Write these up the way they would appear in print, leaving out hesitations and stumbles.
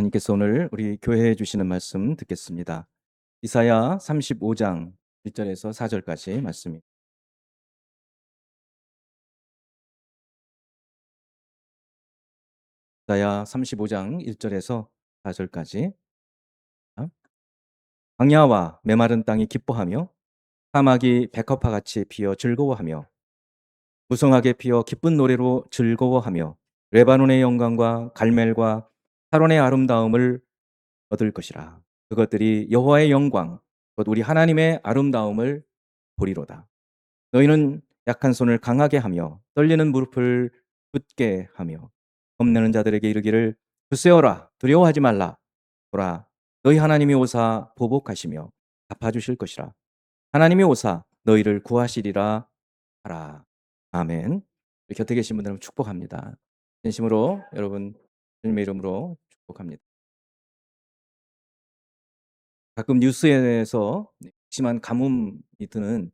하나님께서 오늘 우리 교회에 주시는 말씀 듣겠습니다. 이사야 35장 1절에서 4절까지 말씀입니다. 이사야 35장 1절에서 4절까지. 광야와 메마른 땅이 기뻐하며 사막이 백합화 같이 피어 즐거워하며 무성하게 피어 기쁜 노래로 즐거워하며 레바논의 영광과 갈멜과 사론의 아름다움을 얻을 것이라. 그것들이 여호와의 영광 곧 우리 하나님의 아름다움을 보리로다. 너희는 약한 손을 강하게 하며 떨리는 무릎을 굳게 하며 겁내는 자들에게 이르기를 굳세어라 두려워하지 말라. 보라 너희 하나님이 오사 보복하시며 갚아주실 것이라. 하나님이 오사 너희를 구하시리라 하라. 아멘. 곁에 계신 분들은 축복합니다. 진심으로 여러분 주님의 이름으로 축복합니다. 가끔 뉴스에서 심한 가뭄이 드는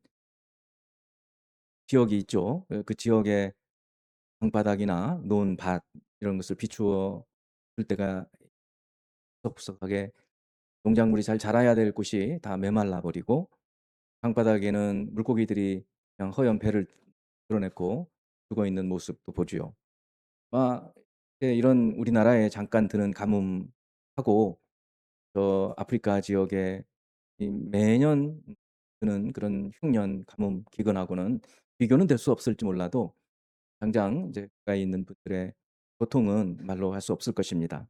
지역이 있죠. 그 지역에 방바닥이나 놓은 밭 이런 것을 비추어 줄 때가 푸석푸석하게 농작물이 잘 자라야 될 곳이 다 메말라 버리고 방바닥에는 물고기들이 그냥 허연 배를 드러냈고 죽어 있는 모습도 보지요. 이런 우리나라에 잠깐 드는 가뭄하고 저 아프리카 지역에 이 매년 드는 그런 흉년 가뭄 기근하고는 비교는 될 수 없을지 몰라도 당장 이제 가까이 있는 분들의 고통은 말로 할 수 없을 것입니다.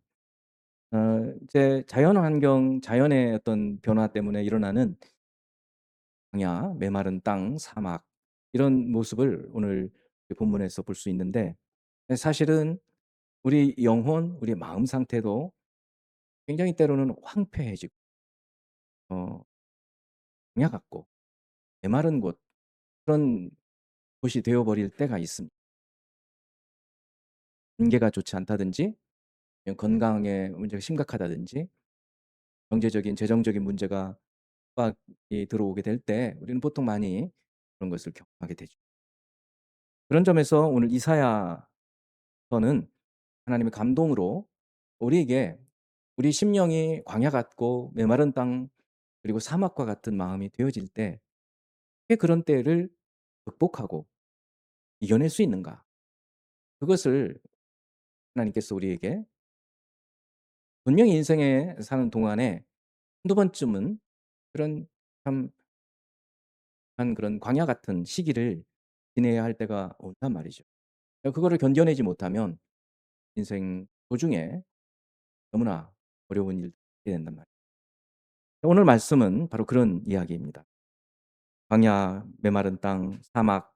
이제 자연 환경, 자연의 어떤 변화 때문에 일어나는 광야, 메마른 땅, 사막 이런 모습을 오늘 본문에서 볼 수 있는데 사실은 우리 영혼, 우리 마음 상태도 굉장히 때로는 황폐해지고 어 광야 같고 메마른 곳 그런 곳이 되어 버릴 때가 있습니다. 관계가 좋지 않다든지 건강에 문제가 심각하다든지 경제적인 재정적인 문제가 이 들어오게 될 때 우리는 보통 많이 그런 것을 경험하게 되죠. 그런 점에서 오늘 이사야서는 하나님의 감동으로 우리에게 우리 심령이 광야 같고 메마른 땅 그리고 사막과 같은 마음이 되어질 때 어떻게 그런 때를 극복하고 이겨낼 수 있는가? 그것을 하나님께서 우리에게 분명히 인생에 사는 동안에 한두 번쯤은 그런 참 한 그런 광야 같은 시기를 지내야 할 때가 온단 말이죠. 그거를 견뎌내지 못하면 인생 도중에 너무나 어려운 일이 된단 말이에요. 오늘 말씀은 바로 그런 이야기입니다. 광야, 메마른 땅, 사막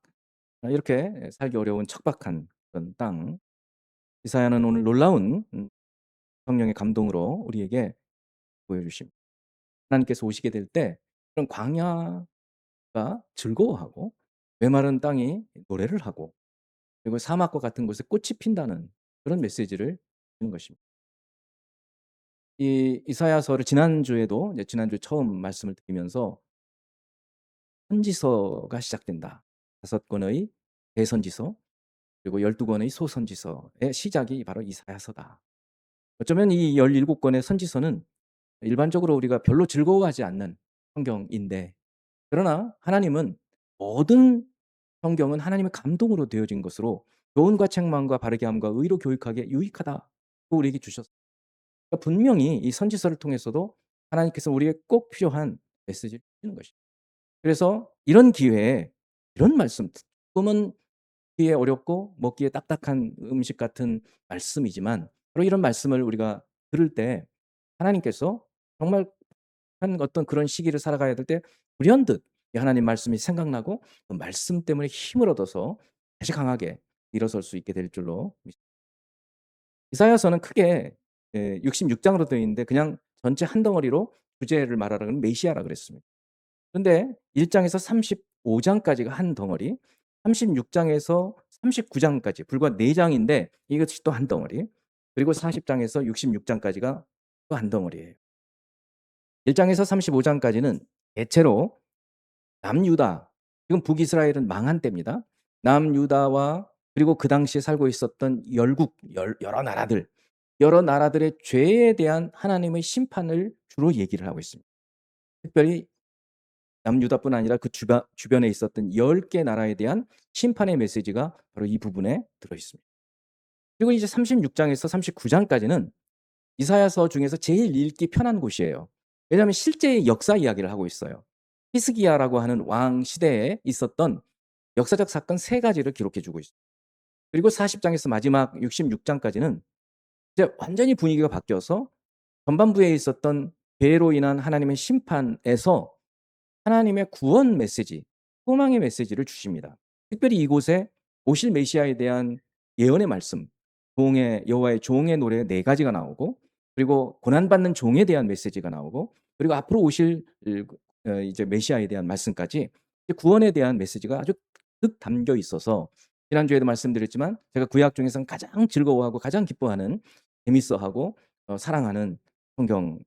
이렇게 살기 어려운 척박한 그런 땅. 이사야는 오늘 놀라운 성령의 감동으로 우리에게 보여주십니다. 하나님께서 오시게 될 때 그런 광야가 즐거워하고 메마른 땅이 노래를 하고 그리고 사막과 같은 곳에 꽃이 핀다는 그런 메시지를 주는 것입니다. 이 이사야서를 지난주에도 지난주에 처음 말씀을 드리면서 선지서가 시작된다. 5권의 대선지서 그리고 12권의 소선지서의 시작이 바로 이사야서다. 어쩌면 이 17권의 선지서는 일반적으로 우리가 별로 즐거워하지 않는 성경인데 그러나 하나님은 모든 성경은 하나님의 감동으로 되어진 것으로 교훈과 책망과 바르게 함과 의로 교육하기에 유익하다고 우리에게 주셨습니다. 그러니까 분명히 이 선지서를 통해서도 하나님께서 우리에게 꼭 필요한 메시지를 주시는 것입니다. 그래서 이런 기회에 이런 말씀 조금은 듣기에 어렵고 먹기에 딱딱한 음식 같은 말씀이지만 바로 이런 말씀을 우리가 들을 때 하나님께서 정말 한 어떤 그런 시기를 살아가야 될 때 불현듯 이 하나님 말씀이 생각나고 그 말씀 때문에 힘을 얻어서 다시 강하게 일어설 수 있게 될 줄로 믿습니다. 이사야서는 크게 66장으로 되어 있는데 그냥 전체 한 덩어리로 주제를 말하라면 메시아라 그랬습니다. 그런데 1 장에서 35 장까지가 한 덩어리, 36 장에서 39 장까지 불과 4 장인데 이것이 또 한 덩어리, 그리고 40 장에서 66 장까지가 또 한 덩어리예요. 1 장에서 35 장까지는 대체로 남유다, 지금 북이스라엘은 망한 때입니다. 남유다와 그리고 그 당시에 살고 있었던 열국 여러 나라들 여러 나라들의 죄에 대한 하나님의 심판을 주로 얘기를 하고 있습니다. 특별히 남유다뿐 아니라 그 주변에 있었던 10개 나라에 대한 심판의 메시지가 바로 이 부분에 들어 있습니다. 그리고 이제 36장에서 39장까지는 이사야서 중에서 제일 읽기 편한 곳이에요. 왜냐하면 실제의 역사 이야기를 하고 있어요. 히스기야라고 하는 왕 시대에 있었던 역사적 사건 3가지를 기록해 주고 있어요. 그리고 40장에서 마지막 66장까지는 이제 완전히 분위기가 바뀌어서 전반부에 있었던 죄로 인한 하나님의 심판에서 하나님의 구원 메시지, 소망의 메시지를 주십니다. 특별히 이곳에 오실 메시아에 대한 예언의 말씀, 종의 여호와의 종의 노래 4가지가 나오고, 그리고 고난받는 종에 대한 메시지가 나오고, 그리고 앞으로 오실 이제 메시아에 대한 말씀까지 구원에 대한 메시지가 아주 득 담겨 있어서 지난주에도 말씀드렸지만 제가 구약 중에서는 가장 즐거워하고 가장 기뻐하는, 재밌어하고 사랑하는 성경,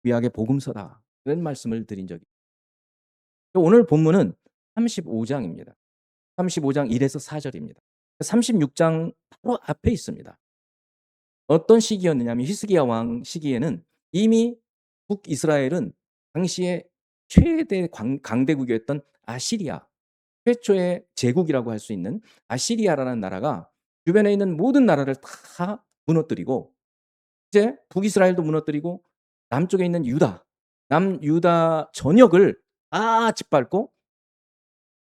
구약의 복음서다, 이런 말씀을 드린 적이. 오늘 본문은 35장입니다. 35장 1에서 4절입니다. 36장 바로 앞에 있습니다. 어떤 시기였느냐면 히스기야 왕 시기에는 이미 북이스라엘은 당시에 최대 강대국이었던 아시리아, 최초의 제국이라고 할 수 있는 아시리아라는 나라가 주변에 있는 모든 나라를 다 무너뜨리고, 이제 북이스라엘도 무너뜨리고 남쪽에 있는 유다, 남유다 전역을 다 짓밟고,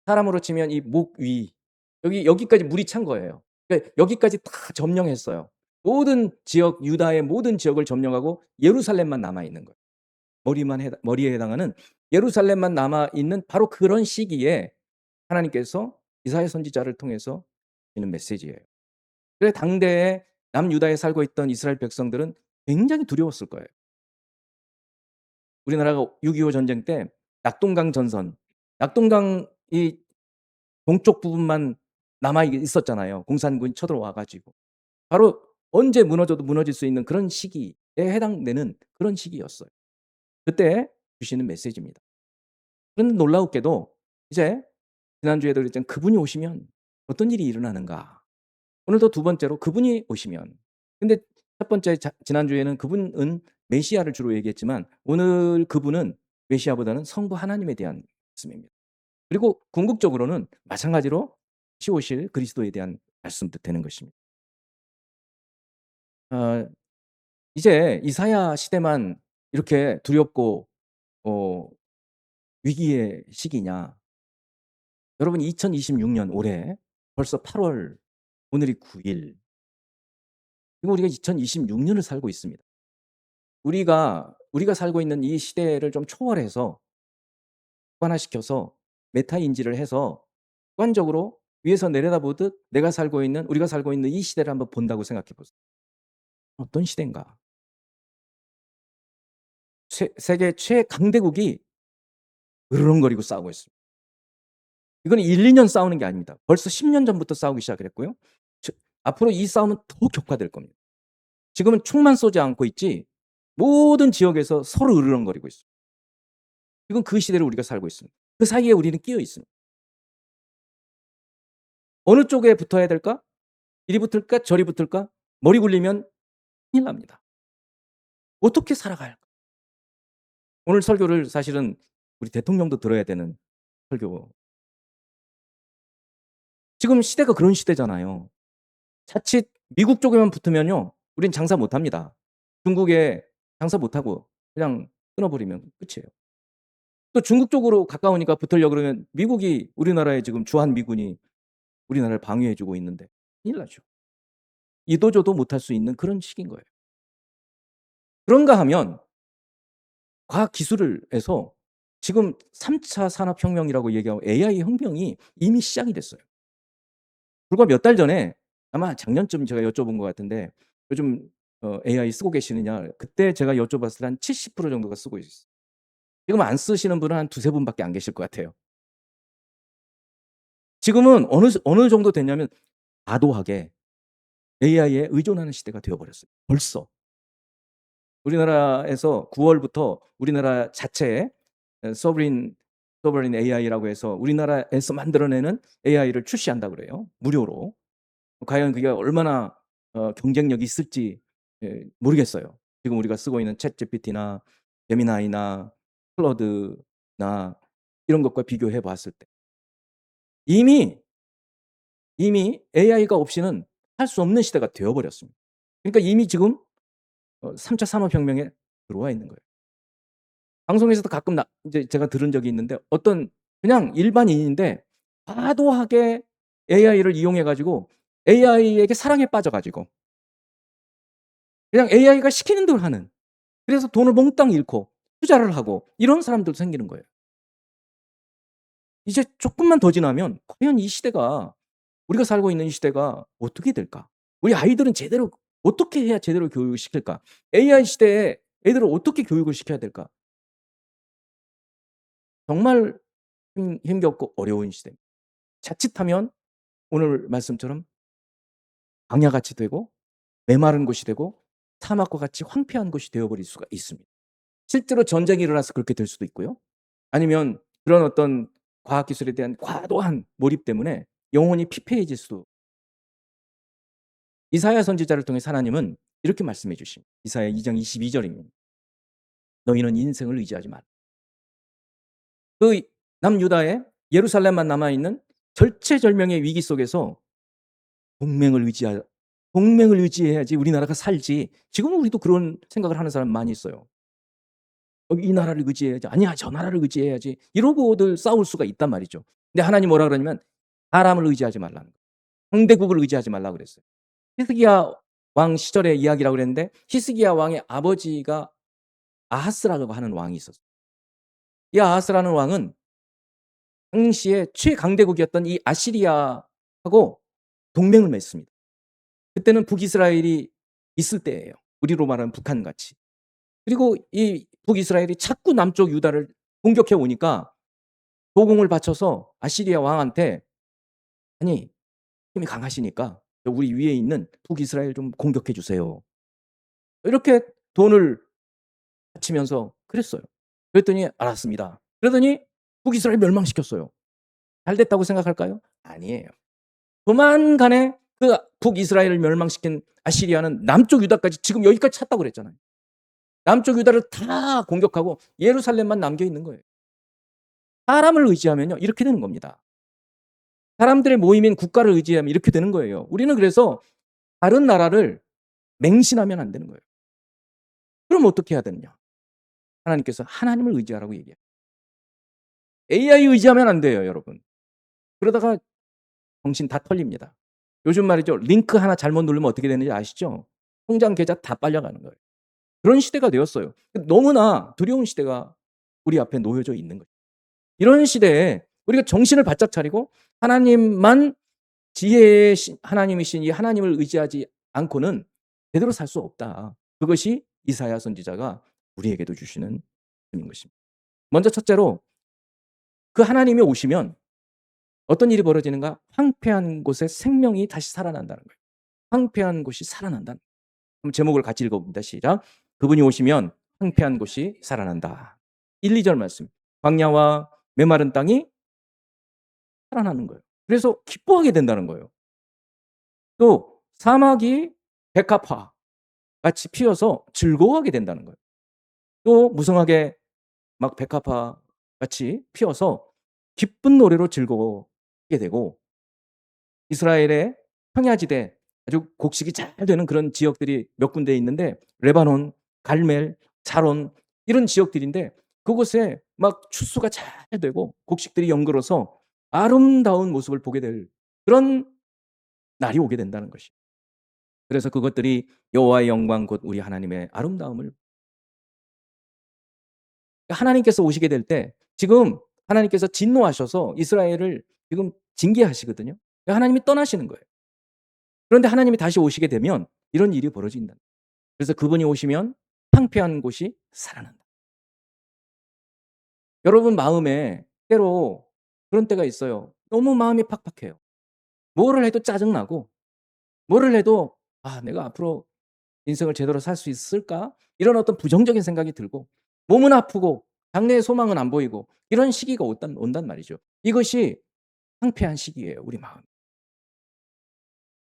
사람으로 치면 이 목 위, 여기까지 물이 찬 거예요. 그러니까 여기까지 다 점령했어요. 모든 지역, 유다의 모든 지역을 점령하고 예루살렘만 남아 있는 거예요. 머리에 해당하는 예루살렘만 남아 있는 바로 그런 시기에 하나님께서 이사야 선지자를 통해서 주시는 메시지예요. 그래서 당대에 남유다에 살고 있던 이스라엘 백성들은 굉장히 두려웠을 거예요. 우리나라가 6.25 전쟁 때 낙동강 전선, 낙동강 이 동쪽 부분만 남아 있었잖아요. 공산군이 쳐들어와 가지고. 바로 언제 무너져도 무너질 수 있는 그런 시기에 해당되는 그런 시기였어요. 그때 주시는 메시지입니다. 그런데 놀라웠게도 이제 지난주에도 그랬지만 그분이 오시면 어떤 일이 일어나는가. 오늘도 두 번째로 그분이 오시면. 근데 첫 번째 지난주에는 그분은 메시아를 주로 얘기했지만 오늘 그분은 메시아보다는 성부 하나님에 대한 말씀입니다. 그리고 궁극적으로는 마찬가지로 다시 오실 그리스도에 대한 말씀도 되는 것입니다. 어 이제 이사야 시대만 이렇게 두렵고 어 위기의 시기냐. 여러분, 2026년 올해 벌써 8월, 오늘이 9일. 지금 우리가 2026년을 살고 있습니다. 우리가 살고 있는 이 시대를 좀 초월해서 객관화시켜서 메타 인지를 해서 객관적으로 위에서 내려다보듯 우리가 살고 있는 이 시대를 한번 본다고 생각해 보세요. 어떤 시대인가? 세계 최강대국이 으르렁거리고 싸우고 있습니다. 이거는 1-2년 싸우는 게 아닙니다. 벌써 10년 전부터 싸우기 시작을 했고요. 앞으로 이 싸움은 더 격화될 겁니다. 지금은 총만 쏘지 않고 있지 모든 지역에서 서로 으르렁거리고 있어요. 지금 그 시대를 우리가 살고 있습니다. 그 사이에 우리는 끼어 있습니다. 어느 쪽에 붙어야 될까? 이리 붙을까? 저리 붙을까? 머리 굴리면 큰일 납니다. 어떻게 살아가야 할까? 오늘 설교를 사실은 우리 대통령도 들어야 되는 설교. 지금 시대가 그런 시대잖아요. 자칫 미국 쪽에만 붙으면요, 우린 장사 못 합니다. 중국에 장사 못 하고 그냥 끊어 버리면 끝이에요. 또 중국 쪽으로 가까우니까 붙으려고 그러면 미국이, 우리나라에 지금 주한 미군이 우리나라를 방위해 주고 있는데 큰일 나죠. 이도저도 못할 수 있는 그런 시기인 거예요. 그런가 하면 과학 기술을 해서 지금 3차 산업혁명이라고 얘기하고 AI 혁명이 이미 시작이 됐어요. 불과 몇 달 전에, 아마 작년쯤 제가 여쭤본 것 같은데 요즘 AI 쓰고 계시느냐. 그때 제가 여쭤봤을 때 한 70% 정도가 쓰고 있어요. 지금 안 쓰시는 분은 한 2-3 분밖에 안 계실 것 같아요. 지금은 어느 정도 됐냐면 과도하게 AI에 의존하는 시대가 되어 버렸어요. 벌써. 우리나라에서 9 월부터 우리나라 자체에 소브린 AI라고 해서 우리나라에서 만들어내는 AI를 출시한다고 그래요, 무료로. 과연 그게 얼마나 경쟁력이 있을지 모르겠어요. 지금 우리가 쓰고 있는 챗GPT나 제미나이나 클로드나 이런 것과 비교해 봤을 때 이미, 이미 AI가 없이는 할 수 없는 시대가 되어 버렸습니다. 그러니까 이미 지금 3차 산업혁명에 들어와 있는 거예요. 방송에서도 가끔 이제 제가 들은 적이 있는데 어떤 그냥 일반인인데 과도하게 AI를 이용해 가지고 AI에게 사랑에 빠져 가지고 그냥 AI가 시키는 대로 하는, 그래서 돈을 몽땅 잃고 투자를 하고 이런 사람들도 생기는 거예요. 이제 조금만 더 지나면 과연 이 시대가, 우리가 살고 있는 이 시대가 어떻게 될까? 우리 아이들은 제대로 어떻게 해야 제대로 교육을 시킬까? AI 시대에 애들을 어떻게 교육을 시켜야 될까? 정말 힘겹고 어려운 시대입니다. 자칫하면 오늘 말씀처럼 광야같이 되고 메마른 곳이 되고 사막과 같이 황폐한 곳이 되어버릴 수가 있습니다. 실제로 전쟁이 일어나서 그렇게 될 수도 있고요. 아니면 그런 어떤 과학기술에 대한 과도한 몰입 때문에 영혼이 피폐해질 수도. 이사야 선지자를 통해 하나님은 이렇게 말씀해 주십니다. 이사야 2장 22절입니다. 너희는 인생을 의지하지 마라. 그 남유다에 예루살렘만 남아있는 절체절명의 위기 속에서 동맹을 의지해야지 우리나라가 살지. 지금은 우리도 그런 생각을 하는 사람 많이 있어요. 이 나라를 의지해야지. 아니야, 저 나라를 의지해야지. 이러고들 싸울 수가 있단 말이죠. 근데 하나님 뭐라 그러냐면 사람을 의지하지 말라는 거예요. 상대국을 의지하지 말라고 그랬어요. 히스기야 왕 시절의 이야기라고 그랬는데 히스기야 왕의 아버지가 아하스라고 하는 왕이 있었어요. 이 아하스라는 왕은 당시에 최강대국이었던 이 아시리아하고 동맹을 맺습니다. 그때는 북이스라엘이 있을 때예요. 우리로 말하면 북한같이. 그리고 이 북이스라엘이 자꾸 남쪽 유다를 공격해 오니까 도공을 바쳐서 아시리아 왕한테, 아니 힘이 강하시니까 우리 위에 있는 북이스라엘 좀 공격해 주세요. 이렇게 돈을 바치면서 그랬어요. 그랬더니 알았습니다. 그러더니 북이스라엘 멸망시켰어요. 잘 됐다고 생각할까요? 아니에요. 조만간에 그 북이스라엘을 멸망시킨 아시리아는 남쪽 유다까지 지금 여기까지 찼다고 그랬잖아요. 남쪽 유다를 다 공격하고 예루살렘만 남겨 있는 거예요. 사람을 의지하면요 이렇게 되는 겁니다. 사람들의 모임인 국가를 의지하면 이렇게 되는 거예요. 우리는 그래서 다른 나라를 맹신하면 안 되는 거예요. 그럼 어떻게 해야 되느냐? 하나님께서 하나님을 의지하라고 얘기해요. AI 의지하면 안 돼요, 여러분. 그러다가 정신 다 털립니다. 요즘 말이죠. 링크 하나 잘못 누르면 어떻게 되는지 아시죠? 통장 계좌 다 빨려가는 거예요. 그런 시대가 되었어요. 너무나 두려운 시대가 우리 앞에 놓여져 있는 거예요. 이런 시대에 우리가 정신을 바짝 차리고 하나님만 지혜의 하나님이신 이 하나님을 의지하지 않고는 제대로 살 수 없다. 그것이 이사야 선지자가 우리에게도 주시는 말씀인 것입니다. 먼저 첫째로 그 하나님이 오시면 어떤 일이 벌어지는가? 황폐한 곳에 생명이 다시 살아난다는 거예요. 황폐한 곳이 살아난다. 그럼 제목을 같이 읽어봅니다. 시작. 그분이 오시면 황폐한 곳이 살아난다. 1, 2절 말씀. 광야와 메마른 땅이 살아나는 거예요. 그래서 기뻐하게 된다는 거예요. 또 사막이 백합화 같이 피어서 즐거워하게 된다는 거예요. 또 무성하게 막 백합화 같이 피어서 기쁜 노래로 즐거워하게 되고, 이스라엘의 평야지대 아주 곡식이 잘 되는 그런 지역들이 몇 군데 있는데 레바논, 갈멜, 사론 이런 지역들인데 그곳에 막 추수가 잘 되고 곡식들이 연걸어서 아름다운 모습을 보게 될 그런 날이 오게 된다는 것이. 그래서 그것들이 여호와의 영광 곧 우리 하나님의 아름다움을, 하나님께서 오시게 될 때 지금 하나님께서 진노하셔서 이스라엘을 지금 징계하시거든요. 하나님이 떠나시는 거예요. 그런데 하나님이 다시 오시게 되면 이런 일이 벌어진다. 그래서 그분이 오시면 황폐한 곳이 살아난다. 여러분 마음에 때로 그런 때가 있어요. 너무 마음이 팍팍해요. 뭐를 해도 짜증나고 뭐를 해도 내가 앞으로 인생을 제대로 살 수 있을까? 이런 어떤 부정적인 생각이 들고 몸은 아프고 장래의 소망은 안 보이고 이런 시기가 온단 말이죠. 이것이 황폐한 시기예요, 우리 마음.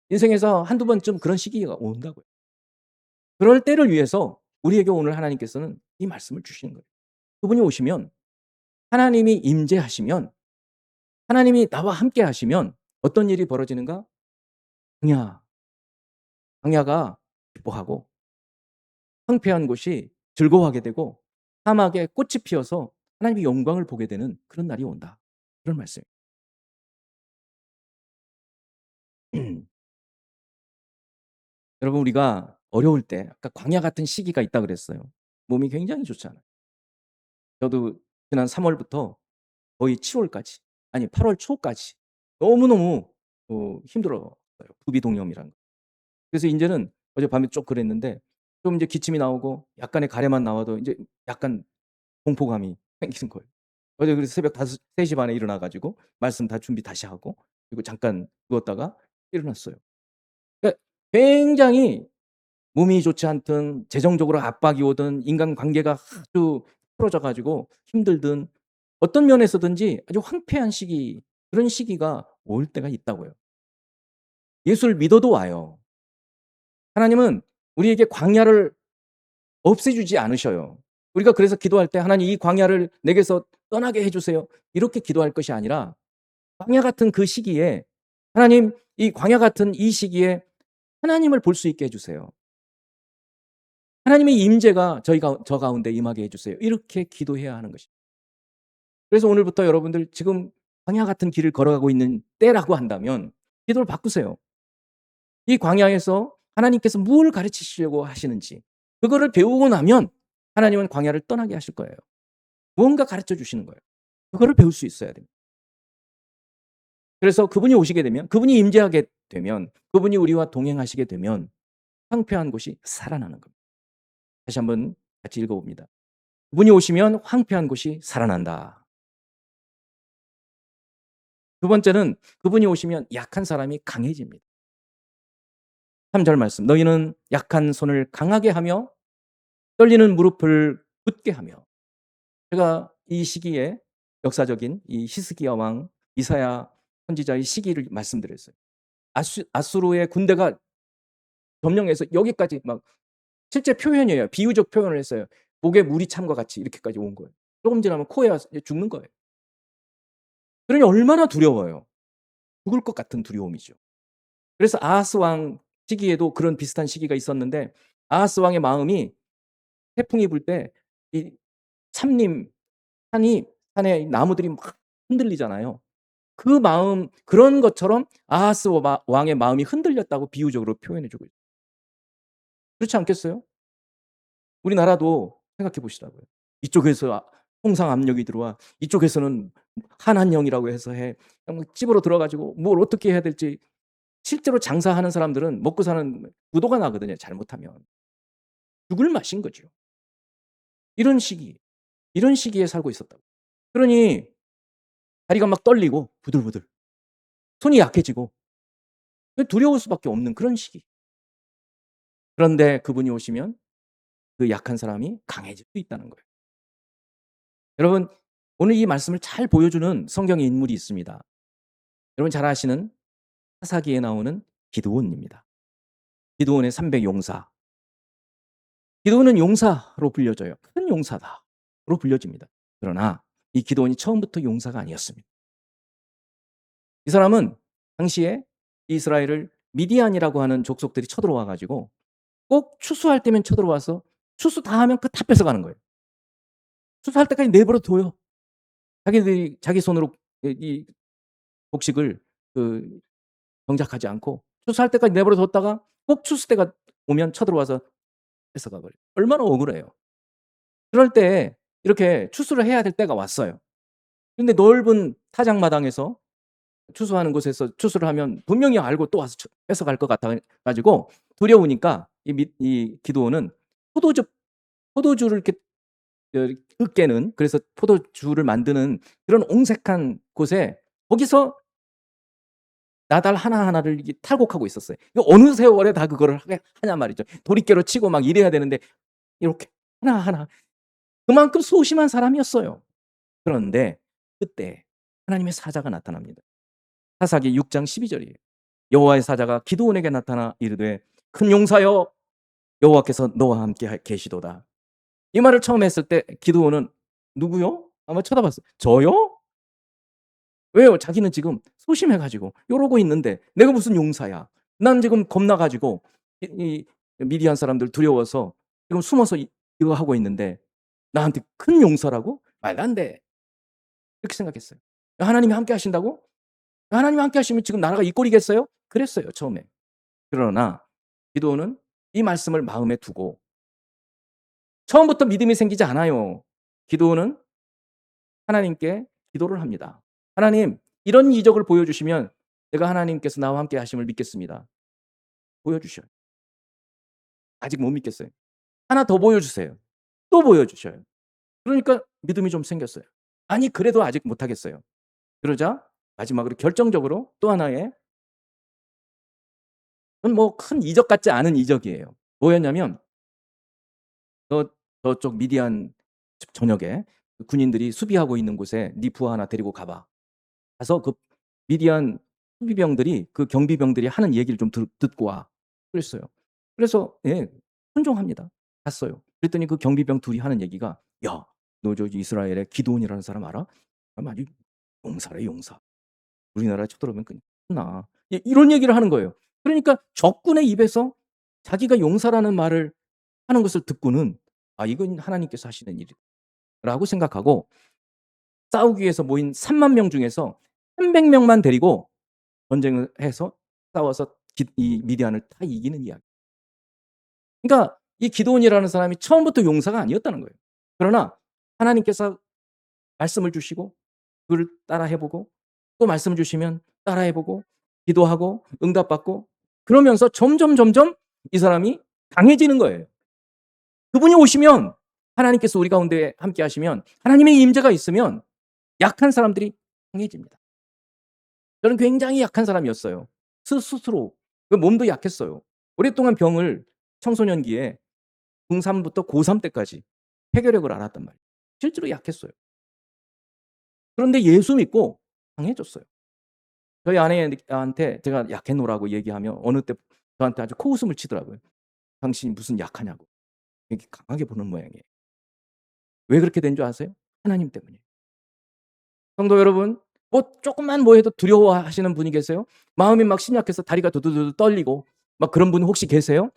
인생에서 한두 번쯤 그런 시기가 온다고요. 그럴 때를 위해서 우리에게 오늘 하나님께서는 이 말씀을 주시는 거예요. 그분이 오시면, 하나님이 임재하시면, 하나님이 나와 함께 하시면 어떤 일이 벌어지는가? 광야, 광야가 기뻐하고 황폐한 곳이 즐거워하게 되고 사막에 꽃이 피어서 하나님의 영광을 보게 되는 그런 날이 온다. 그런 말씀이에요. 여러분, 우리가 어려울 때 아까 광야 같은 시기가 있다 그랬어요. 몸이 굉장히 좋지 않아요. 저도 지난 3 월부터 거의 7 월까지, 아니 8월 초까지 너무너무 힘들었어요. 부비동염이란 거. 그래서 인제는 어젯밤에 좀 그랬는데, 좀 이제 기침이 나오고 약간의 가래만 나와도 인제 약간 공포감이 생기는 거예요. 어제 그래서 새벽 3시 반에 일어나 가지고 말씀 다 준비 다시 하고, 그리고 잠깐 누웠다가 일어났어요. 그러니까 굉장히 몸이 좋지 않든 재정적으로 압박이 오든 인간관계가 아주 틀어져 가지고 힘들든 어떤 면에서든지 아주 황폐한 시기, 그런 시기가 올 때가 있다고요. 예수를 믿어도 와요. 하나님은 우리에게 광야를 없애 주지 않으셔요. 우리가 그래서 기도할 때 "하나님 이 광야를 내게서 떠나게 해 주세요." 이렇게 기도할 것이 아니라, 광야 같은 그 시기에 하나님, 이 광야 같은 이 시기에 하나님을 볼 수 있게 해 주세요. 하나님의 임재가 저 가운데 임하게 해 주세요. 이렇게 기도해야 하는 것입니다. 그래서 오늘부터 여러분들 지금 광야 같은 길을 걸어가고 있는 때라고 한다면 기도를 바꾸세요. 이 광야에서 하나님께서 뭘 가르치시려고 하시는지 그거를 배우고 나면 하나님은 광야를 떠나게 하실 거예요. 무언가 가르쳐 주시는 거예요. 그거를 배울 수 있어야 됩니다. 그래서 그분이 오시게 되면, 그분이 임재하게 되면, 그분이 우리와 동행하시게 되면 황폐한 곳이 살아나는 겁니다. 다시 한번 같이 읽어 봅니다. 그분이 오시면 황폐한 곳이 살아난다. 두 번째는 그분이 오시면 약한 사람이 강해집니다. 3절 말씀. 너희는 약한 손을 강하게 하며 떨리는 무릎을 굳게 하며. 제가 이 시기에 역사적인 이 히스기야 왕, 이사야 선지자의 시기를 말씀드렸어요. 아수르의 군대가 점령해서 여기까지 막, 실제 표현이에요. 비유적 표현을 했어요. 목에 물이 찬 것 같이 이렇게까지 온 거예요. 조금 지나면 코에 와서 이제 죽는 거예요. 그러니 얼마나 두려워요. 죽을 것 같은 두려움이죠. 그래서 아하스 왕 시기에도 그런 비슷한 시기가 있었는데, 아하스 왕의 마음이, 태풍이 불 때 이 산림 산이 산에 나무들이 막 흔들리잖아요. 그 마음, 그런 것처럼 아하스 왕의 마음이 흔들렸다고 비유적으로 표현해 주고 있어요. 그렇지 않겠어요? 우리나라도 생각해 보시라고요. 이쪽에서 홍상 압력이 들어와, 이쪽에서는 한한령이라고 해서 해. 집으로 들어 가지고 뭘 어떻게 해야 될지, 실제로 장사하는 사람들은 먹고 사는 부도가 나거든요, 잘못하면. 죽을 맛인 거죠. 이런 시기, 이런 시기에 살고 있었다고. 그러니 다리가 막 떨리고 부들부들, 손이 약해지고 두려울 수밖에 없는 그런 시기. 그런데 그분이 오시면 그 약한 사람이 강해질 수 있다는 거예요. 여러분, 오늘 이 말씀을 잘 보여주는 성경의 인물이 있습니다. 여러분 잘 아시는 사사기에 나오는 기드온입니다. 기드온의 300 용사. 기드온은 용사로 불려져요. 큰 용사다로 불려집니다. 그러나 이 기드온이 처음부터 용사가 아니었습니다. 이 사람은 당시에 이스라엘을 미디안이라고 하는 족속들이 쳐들어와 가지고 꼭 추수할 때면 쳐들어와서 추수 다 하면 그 다 뺏어가는 거예요. 추수할 때까지 내버려 둬요. 자기들이 자기 손으로 이 곡식을 그 경작하지 않고 추수할 때까지 내버려 뒀다가 꼭 추수 때가 오면 쳐들어와서 뺏어가 버려요. 얼마나 억울해요. 그럴 때 이렇게 추수를 해야 될 때가 왔어요. 근데 넓은 타작마당에서 추수하는 곳에서 추수를 하면 분명히 알고 또 와서 뺏어갈 것 같아 가지고 두려우니까 이 기드온은 포도즙 포도주를 이렇게 으깨는, 그래서 포도주를 만드는 그런 옹색한 곳에, 거기서 나달 하나하나를 이렇게 탈곡하고 있었어요. 이거 어느 세월에 다 그거를 하냐 말이죠. 도리깨로 치고 막 이래야 되는데 이렇게 하나하나, 그만큼 소심한 사람이었어요. 그런데 그때 하나님의 사자가 나타납니다. 사사기 6장 12절이에요. 여호와의 사자가 기드온에게 나타나 이르되 큰 용사여 여호와께서 너와 함께 계시도다. 이 말을 처음 했을 때 기드온은 "누구요?" 아마 쳐다봤어요. "저요?" 왜요? 자기는 지금 소심해 가지고 이러고 있는데 내가 무슨 용사야. 난 지금 겁나 가지고 이 미디안 사람들 두려워서 지금 숨어서 이거 하고 있는데 나한테 큰 용사라고? 말도 안 돼. 이렇게 생각했어요. 하나님이 함께 하신다고? 하나님이 함께 하시면 지금 나라가 이 꼴이겠어요? 그랬어요, 처음에. 그러나 기드온은 이 말씀을 마음에 두고 처음부터 믿음이 생기지 않아요. 기드온은 하나님께 기도를 합니다. 하나님, 이런 이적을 보여주시면 내가 하나님께서 나와 함께 하심을 믿겠습니다. 보여주셔요. 아직 못 믿겠어요. 하나 더 보여주세요. 또 보여주셔요. 그러니까 믿음이 좀 생겼어요. 아니, 그래도 아직 못하겠어요. 그러자 마지막으로 결정적으로 또 하나의, 그건 뭐 큰 이적 같지 않은 이적이에요. 뭐였냐면 저쪽 미디안 전역에 군인들이 수비하고 있는 곳에 네 부하 하나 데리고 가봐. 가서 그 미디안 수비병들이 그 경비병들이 하는 얘기를 좀 듣고 와. 그랬어요. 그래서 예, 순종합니다. 갔어요. 그랬더니 그 경비병 둘이 하는 얘기가 야, 너 저 이스라엘에 기드온이라는 사람 알아? 그럼 아주 용사래 용사. 우리나라에 쳐들어오면 끝나. 이런 얘기를 하는 거예요. 그러니까 적군의 입에서 자기가 용사라는 말을 하는 것을 듣고는 아, 이건 하나님께서 하시는 일이라고 생각하고 싸우기 위해서 모인 3만 명 중에서 300명만 데리고 전쟁을 해서 싸워서 이 미디안을 다 이기는 이야기. 그러니까 이 기드온이라는 사람이 처음부터 용사가 아니었다는 거예요. 그러나 하나님께서 말씀을 주시고 그걸 따라 해보고 또 말씀 주시면 따라 해보고 기도하고 응답받고 그러면서 점점 이 사람이 강해지는 거예요. 그분이 오시면 하나님께서 우리 가운데 함께 하시면 하나님의 임재가 있으면 약한 사람들이 강해집니다. 저는 굉장히 약한 사람이었어요. 스스로. 몸도 약했어요. 오랫동안 병을 청소년기에 중3부터 고3 때까지 해결력을 알았단 말이에요. 실제로 약했어요. 그런데 예수 믿고 강해졌어요. 저희 아내한테 제가 약해노라고 얘기하면 어느 때 저한테 아주 코웃음을 치더라고요. 당신이 무슨 약하냐고. 이렇게 강하게 보는 모양이에요. 왜 그렇게 된 줄 아세요? 하나님 때문이에요. 성도 여러분, 뭐 조금만 뭐 해도 두려워하시는 분이 계세요? 마음이 막 심약해서 다리가 두두두 떨리고 막 그런 분 혹시 계세요?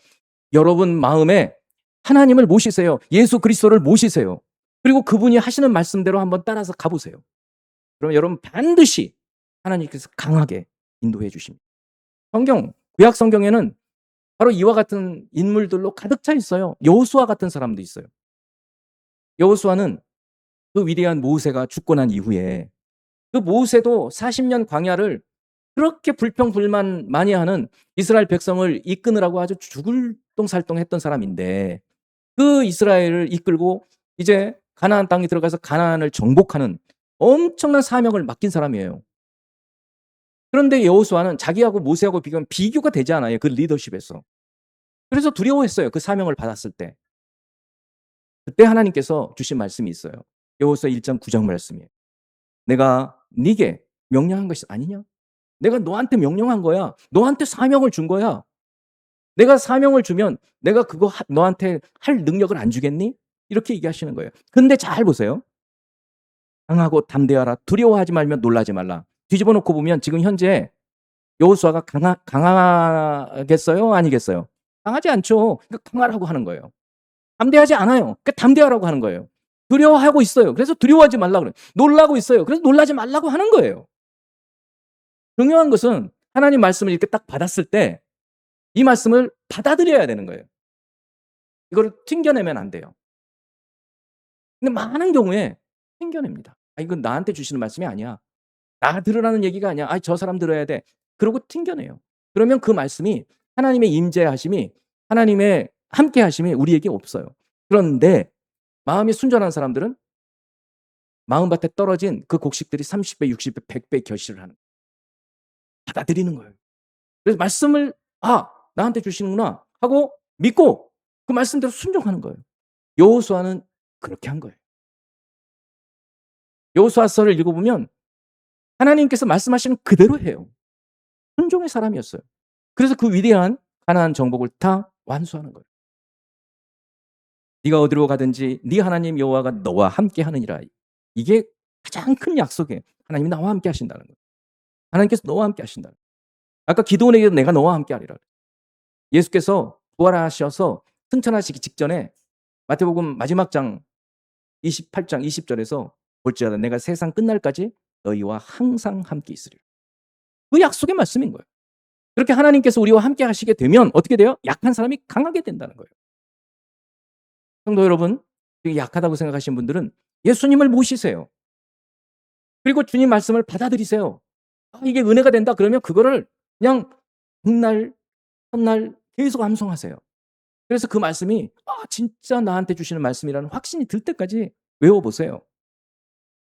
여러분 마음에 하나님을 모시세요. 예수 그리스도를 모시세요. 그리고 그분이 하시는 말씀대로 한번 따라서 가보세요. 그럼 여러분 반드시 하나님께서 강하게 인도해 주십니다. 구약 성경에는 바로 이와 같은 인물들로 가득 차 있어요. 여호수아 같은 사람도 있어요. 여호수아는 그 위대한 모세가 죽고 난 이후에 그 모세도 40년 광야를 그렇게 불평불만 많이 하는 이스라엘 백성을 이끄느라고 아주 죽을 똥살똥했던 사람인데 그 이스라엘을 이끌고 이제 가나안 땅에 들어가서 가나안을 정복하는 엄청난 사명을 맡긴 사람이에요. 그런데 여호수아는 자기하고 모세하고 비교하면 비교가 되지 않아요. 그 리더십에서. 그래서 두려워했어요. 그 사명을 받았을 때. 그때 하나님께서 주신 말씀이 있어요. 여호수아 1장 9장 말씀이에요. 내가 네게 명령한 것이 아니냐? 내가 너한테 명령한 거야. 너한테 사명을 준 거야. 내가 사명을 주면 내가 그거 너한테 할 능력을 안 주겠니? 이렇게 얘기하시는 거예요. 근데 잘 보세요. 강하고 담대하라. 두려워하지 말며 놀라지 말라. 뒤집어 놓고 보면 지금 현재 여호수아가 강하겠어요? 아니겠어요? 강하지 않죠. 그러니까 강하라고 하는 거예요. 담대하지 않아요. 그러니까 담대하라고 하는 거예요. 두려워하고 있어요. 그래서 두려워하지 말라고 그래요. 놀라고 있어요. 그래서 놀라지 말라고 하는 거예요. 중요한 것은 하나님 말씀을 이렇게 딱 받았을 때 이 말씀을 받아들여야 되는 거예요. 이거를 튕겨내면 안 돼요. 근데 많은 경우에 튕겨냅니다. 아, 이건 나한테 주시는 말씀이 아니야. 나 들으라는 얘기가 아니야. 아, 저 사람 들어야 돼. 그러고 튕겨내요. 그러면 그 말씀이 하나님의 임재하심이 하나님의 함께하심이 우리에게 없어요. 그런데 마음이 순전한 사람들은 마음밭에 떨어진 그 곡식들이 30배, 60배, 100배 결실을 하는 거예요. 받아들이는 거예요. 그래서 말씀을 나한테 주시는구나 하고 믿고 그 말씀대로 순종하는 거예요. 여호수아는 그렇게 한 거예요. 여호수아서를 읽어보면 하나님께서 말씀하시는 그대로 해요. 순종의 사람이었어요. 그래서 그 위대한 가나안 정복을 다 완수하는 거예요. 네가 어디로 가든지 네 하나님 여호와가 너와 함께 하느니라. 이게 가장 큰 약속이에요. 하나님이 나와 함께 하신다는 거예요. 하나님께서 너와 함께 하신다. 아까 기도원에게도 내가 너와 함께 하리라. 예수께서 부활하셔서 승천하시기 직전에 마태복음 마지막 장 28장 20절에서 볼지어다 내가 세상 끝날까지 너희와 항상 함께 있으리라. 그 약속의 말씀인 거예요. 그렇게 하나님께서 우리와 함께 하시게 되면 어떻게 돼요? 약한 사람이 강하게 된다는 거예요. 성도 여러분, 약하다고 생각하시는 분들은 예수님을 모시세요. 그리고 주님 말씀을 받아들이세요. 이게 은혜가 된다 그러면 그거를 그냥 백날 첫날 계속 암송하세요. 그래서 그 말씀이 진짜 나한테 주시는 말씀이라는 확신이 들 때까지 외워보세요.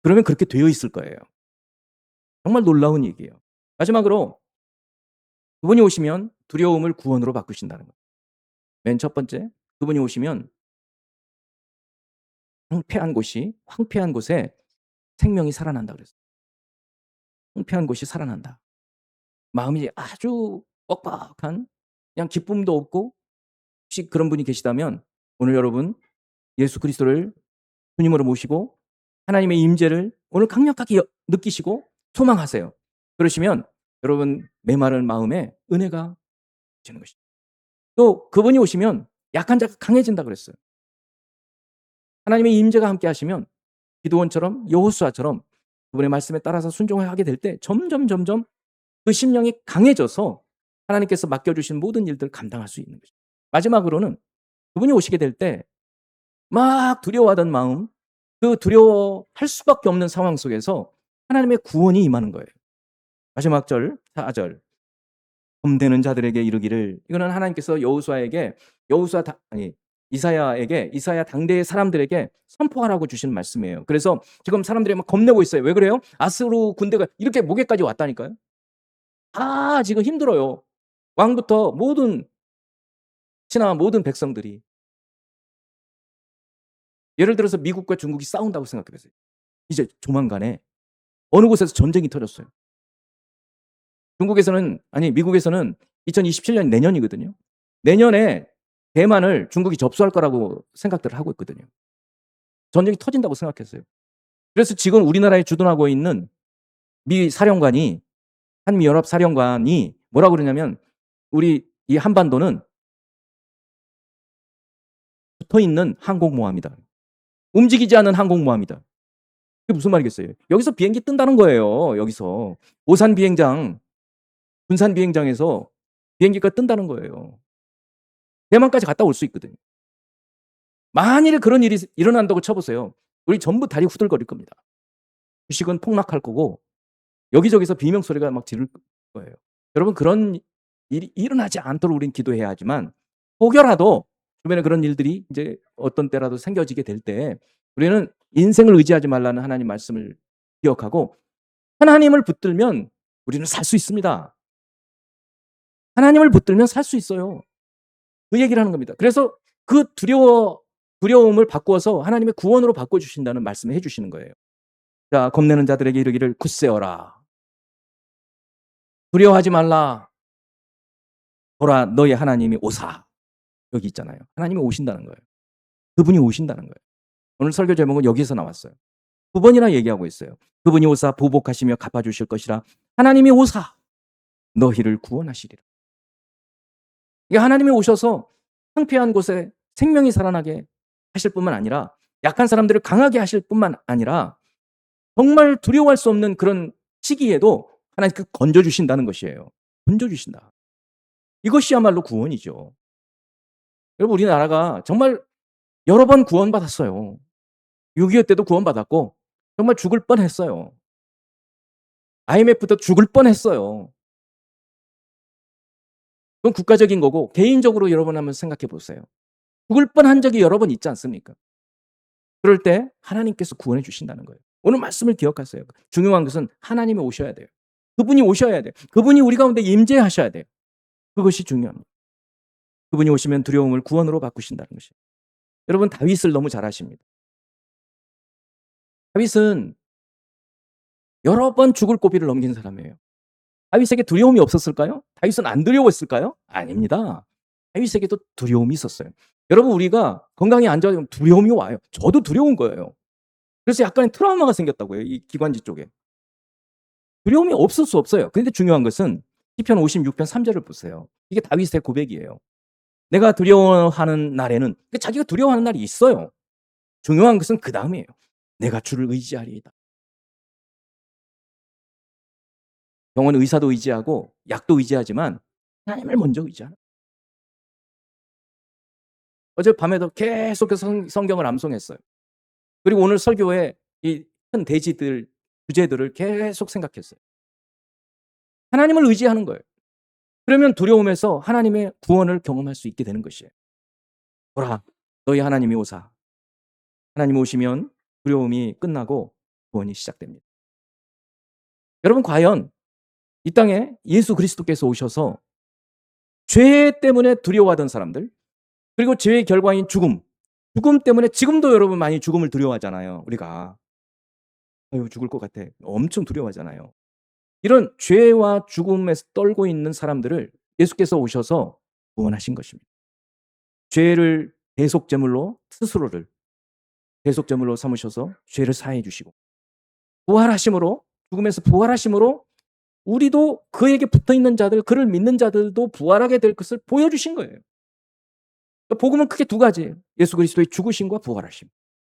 그러면 그렇게 되어 있을 거예요. 정말 놀라운 얘기예요. 마지막으로 그분이 오시면 두려움을 구원으로 바꾸신다는 거예요. 맨 첫 번째, 그분이 오시면 황폐한 곳에 생명이 살아난다 그랬어요. 황폐한 곳이 살아난다. 마음이 아주 뻑뻑한 그냥 기쁨도 없고 혹시 그런 분이 계시다면 오늘 여러분 예수 그리스도를 주님으로 모시고 하나님의 임재를 오늘 강력하게 느끼시고 소망하세요. 그러시면 여러분 메마른 마음에 은혜가 주는 것입니다. 또 그분이 오시면 약한 자가 강해진다 그랬어요. 하나님의 임재가 함께 하시면 기드온처럼 여호수아처럼 그분의 말씀에 따라서 순종을 하게 될 때 점점 그 심령이 강해져서 하나님께서 맡겨주신 모든 일들을 감당할 수 있는 것입니다. 마지막으로는 그분이 오시게 될 때 막 두려워하던 마음, 그 두려워할 수밖에 없는 상황 속에서 하나님의 구원이 임하는 거예요. 마지막 절 4절 검되는 자들에게 이르기를, 이거는 하나님께서 이사야 당대의 사람들에게 선포하라고 주신 말씀이에요. 그래서 지금 사람들이 막 겁내고 있어요. 왜 그래요? 아스루 군대가 이렇게 목에까지 왔다니까요. 지금 힘들어요. 왕부터 모든 신하 모든 백성들이. 예를 들어서 미국과 중국이 싸운다고 생각해 보세요. 이제 조만간에 어느 곳에서 전쟁이 터졌어요. 미국에서는 2027년 내년이거든요. 내년에 대만을 중국이 접수할 거라고 생각들을 하고 있거든요. 전쟁이 터진다고 생각했어요. 그래서 지금 우리나라에 주둔하고 있는 한미연합 사령관이 뭐라고 그러냐면 우리 이 한반도는 붙어있는 항공모함이다. 움직이지 않는 항공모함이다. 그게 무슨 말이겠어요? 여기서 비행기 뜬다는 거예요. 여기서 군산 비행장에서 비행기가 뜬다는 거예요. 대만까지 갔다 올 수 있거든요. 만일 그런 일이 일어난다고 쳐보세요. 우리 전부 다리 후들거릴 겁니다. 주식은 폭락할 거고 여기저기서 비명소리가 막 지를 거예요. 여러분 그런 일이 일어나지 않도록 우리는 기도해야 하지만 혹여라도 주변에 그런 일들이 이제 어떤 때라도 생겨지게 될 때 우리는 인생을 의지하지 말라는 하나님 말씀을 기억하고 하나님을 붙들면 우리는 살 수 있습니다. 하나님을 붙들면 살 수 있어요. 그 얘기를 하는 겁니다. 그래서 그 두려움을 바꾸어서 하나님의 구원으로 바꿔주신다는 말씀을 해주시는 거예요. 자, 겁내는 자들에게 이르기를 굳세어라. 두려워하지 말라. 보라 너희 하나님이 오사. 여기 있잖아요. 하나님이 오신다는 거예요. 그분이 오신다는 거예요. 오늘 설교 제목은 여기서 나왔어요. 9번이나 얘기하고 있어요. 그분이 오사 보복하시며 갚아주실 것이라. 하나님이 오사 너희를 구원하시리라. 이게 하나님이 오셔서 황폐한 곳에 생명이 살아나게 하실 뿐만 아니라 약한 사람들을 강하게 하실 뿐만 아니라 정말 두려워할 수 없는 그런 시기에도 하나님께 건져주신다는 것이에요. 건져주신다. 이것이야말로 구원이죠. 여러분 우리나라가 정말 여러 번 구원받았어요. 6.25 때도 구원받았고 정말 죽을 뻔했어요. IMF도 죽을 뻔했어요. 그건 국가적인 거고 개인적으로 여러분 한번 생각해 보세요. 죽을 뻔한 적이 여러 번 있지 않습니까? 그럴 때 하나님께서 구원해 주신다는 거예요. 오늘 말씀을 기억하세요. 중요한 것은 하나님이 오셔야 돼요. 그분이 오셔야 돼요. 그분이 우리 가운데 임재하셔야 돼요. 그것이 중요합니다. 그분이 오시면 두려움을 구원으로 바꾸신다는 것이에요. 여러분 다윗을 너무 잘 아십니다. 다윗은 여러 번 죽을 고비를 넘긴 사람이에요. 다윗에게 두려움이 없었을까요? 다윗은 안 두려웠을까요? 아닙니다. 다윗에게도 두려움이 있었어요. 여러분 우리가 건강이 안 좋아지면 두려움이 와요. 저도 두려운 거예요. 그래서 약간의 트라우마가 생겼다고요. 이 기관지 쪽에. 두려움이 없을 수 없어요. 근데 중요한 것은 시편 56편 3절을 보세요. 이게 다윗의 고백이에요. 내가 두려워하는 날에는 자기가 두려워하는 날이 있어요. 중요한 것은 그다음이에요. 내가 주를 의지하리이다. 병원 의사도 의지하고 약도 의지하지만 하나님을 먼저 의지하는. 어젯밤에도 계속해서 성경을 암송했어요. 그리고 오늘 설교에 이 큰 대지들 주제들을 계속 생각했어요. 하나님을 의지하는 거예요. 그러면 두려움에서 하나님의 구원을 경험할 수 있게 되는 것이에요. 보라, 너희 하나님이 오사. 하나님 오시면 두려움이 끝나고 구원이 시작됩니다. 여러분 과연 이 땅에 예수 그리스도께서 오셔서 죄 때문에 두려워하던 사람들, 그리고 죄의 결과인 죽음, 죽음 때문에 지금도 여러분 많이 죽음을 두려워하잖아요. 우리가 아유 죽을 것 같아. 엄청 두려워하잖아요. 이런 죄와 죽음에서 떨고 있는 사람들을 예수께서 오셔서 구원하신 것입니다. 죄를 대속제물로 스스로를 대속제물로 삼으셔서 죄를 사해 주시고 부활하심으로 죽음에서 부활하심으로 우리도 그에게 붙어있는 자들, 그를 믿는 자들도 부활하게 될 것을 보여주신 거예요. 복음은 크게 두 가지예요. 예수 그리스도의 죽으심과 부활하심.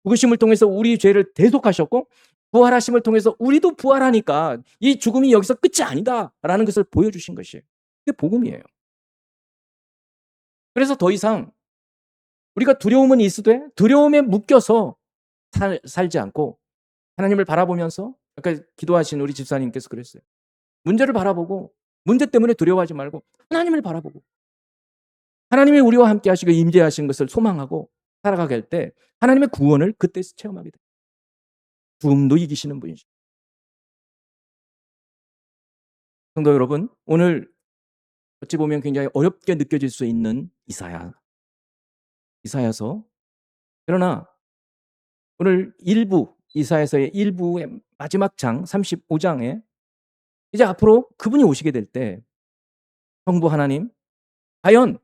죽으심을 통해서 우리 죄를 대속하셨고 부활하심을 통해서 우리도 부활하니까 이 죽음이 여기서 끝이 아니다라는 것을 보여주신 것이에요. 그게 복음이에요. 그래서 더 이상 우리가 두려움은 있으되 두려움에 묶여서 살지 않고 하나님을 바라보면서 아까 기도하신 우리 집사님께서 그랬어요. 문제를 바라보고 문제 때문에 두려워하지 말고 하나님을 바라보고 하나님이 우리와 함께 하시고 임재하신 것을 소망하고 살아가게 할 때 하나님의 구원을 그때 체험하게 돼요. 죽음도 이기시는 분이죠. 성도 여러분, 오늘 어찌 보면 굉장히 어렵게 느껴질 수 있는 이사야서. 그러나 오늘 이사야서의 일부의 마지막 장 35장에 이제 앞으로 그분이 오시게 될 때 성부 하나님, 과연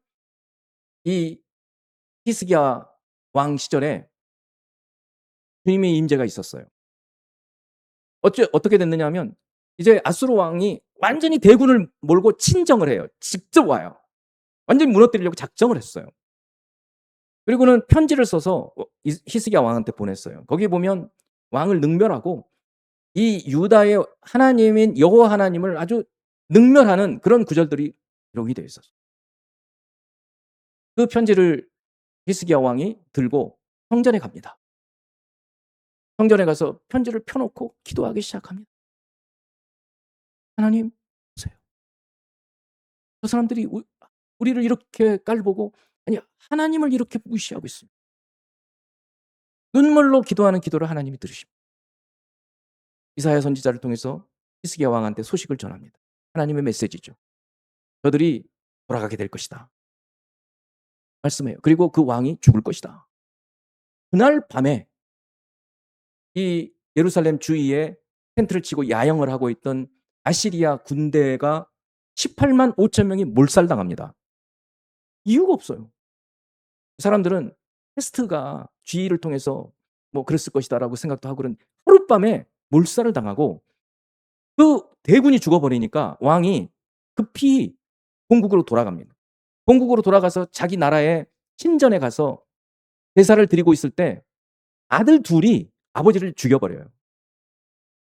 이 히스기야 왕 시절에 주님의 임재가 있었어요. 어떻게 됐느냐 하면 이제 아수르 왕이 완전히 대군을 몰고 침정을 해요. 직접 와요. 완전히 무너뜨리려고 작정을 했어요. 그리고는 편지를 써서 히스기야 왕한테 보냈어요. 거기 보면 왕을 능멸하고 이 유다의 하나님인 여호와 하나님을 아주 능멸하는 그런 구절들이 기록이 되어 있었어요. 그 편지를 히스기야 왕이 들고 성전에 갑니다. 성전에 가서 편지를 펴놓고 기도하기 시작합니다. 하나님 보세요. 저 사람들이 우리를 이렇게 깔보고 아니 하나님을 이렇게 무시하고 있습니다. 눈물로 기도하는 기도를 하나님이 들으십니다. 이사야 선지자를 통해서 히스기야 왕한테 소식을 전합니다. 하나님의 메시지죠. 저들이 돌아가게 될 것이다. 말씀해요. 그리고 그 왕이 죽을 것이다. 그날 밤에 이 예루살렘 주위에 텐트를 치고 야영을 하고 있던 아시리아 군대가 18만 5천 명이 몰살당합니다. 이유가 없어요. 사람들은 테스트가 지휘를 통해서 뭐 그랬을 것이다라고 생각도 하고 그런 하룻밤에 몰살을 당하고 그 대군이 죽어버리니까 왕이 급히 본국으로 돌아갑니다. 본국으로 돌아가서 자기 나라의 신전에 가서 제사를 드리고 있을 때 아들 둘이 아버지를 죽여버려요.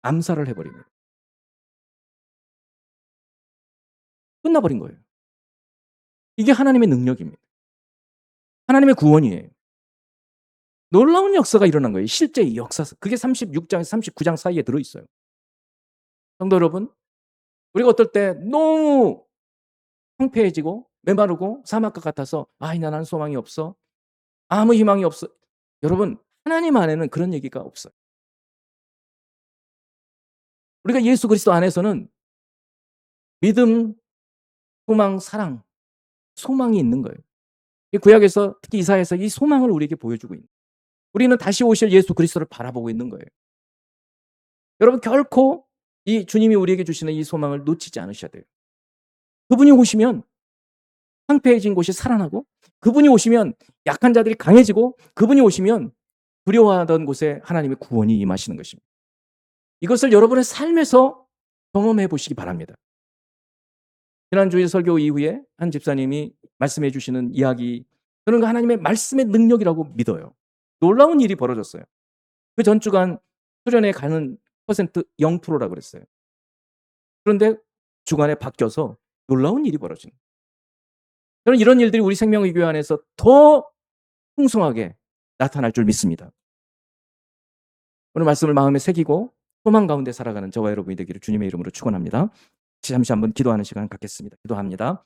암살을 해버립니다. 끝나버린 거예요. 이게 하나님의 능력입니다. 하나님의 구원이에요. 놀라운 역사가 일어난 거예요. 실제 이 역사. 그게 36장에서 39장 사이에 들어있어요. 성도 여러분, 우리가 어떨 때 너무 황폐해지고 메마르고 사막과 같아서 나는 소망이 없어. 아무 희망이 없어. 여러분, 하나님 안에는 그런 얘기가 없어요. 우리가 예수 그리스도 안에서는 믿음, 소망, 사랑, 소망이 있는 거예요. 이 구약에서 특히 이사야에서 이 소망을 우리에게 보여주고 있는 거예요. 우리는 다시 오실 예수 그리스도를 바라보고 있는 거예요. 여러분 결코 이 주님이 우리에게 주시는 이 소망을 놓치지 않으셔야 돼요. 그분이 오시면 황폐해진 곳이 살아나고, 그분이 오시면 약한 자들이 강해지고, 그분이 오시면 두려워하던 곳에 하나님의 구원이 임하시는 것입니다. 이것을 여러분의 삶에서 경험해 보시기 바랍니다. 지난주에 설교 이후에 한 집사님이 말씀해 주시는 이야기, 저는 그 하나님의 말씀의 능력이라고 믿어요. 놀라운 일이 벌어졌어요. 그 전주간 수련회 가는 퍼센트 0%라고 그랬어요. 그런데 주간에 바뀌어서 놀라운 일이 벌어진 거예요. 저는 이런 일들이 우리 생명의 교회 안에서 더 풍성하게 나타날 줄 믿습니다. 오늘 말씀을 마음에 새기고 소망 가운데 살아가는 저와 여러분이 되기를 주님의 이름으로 축원합니다. 잠시 한번 기도하는 시간 갖겠습니다. 기도합니다.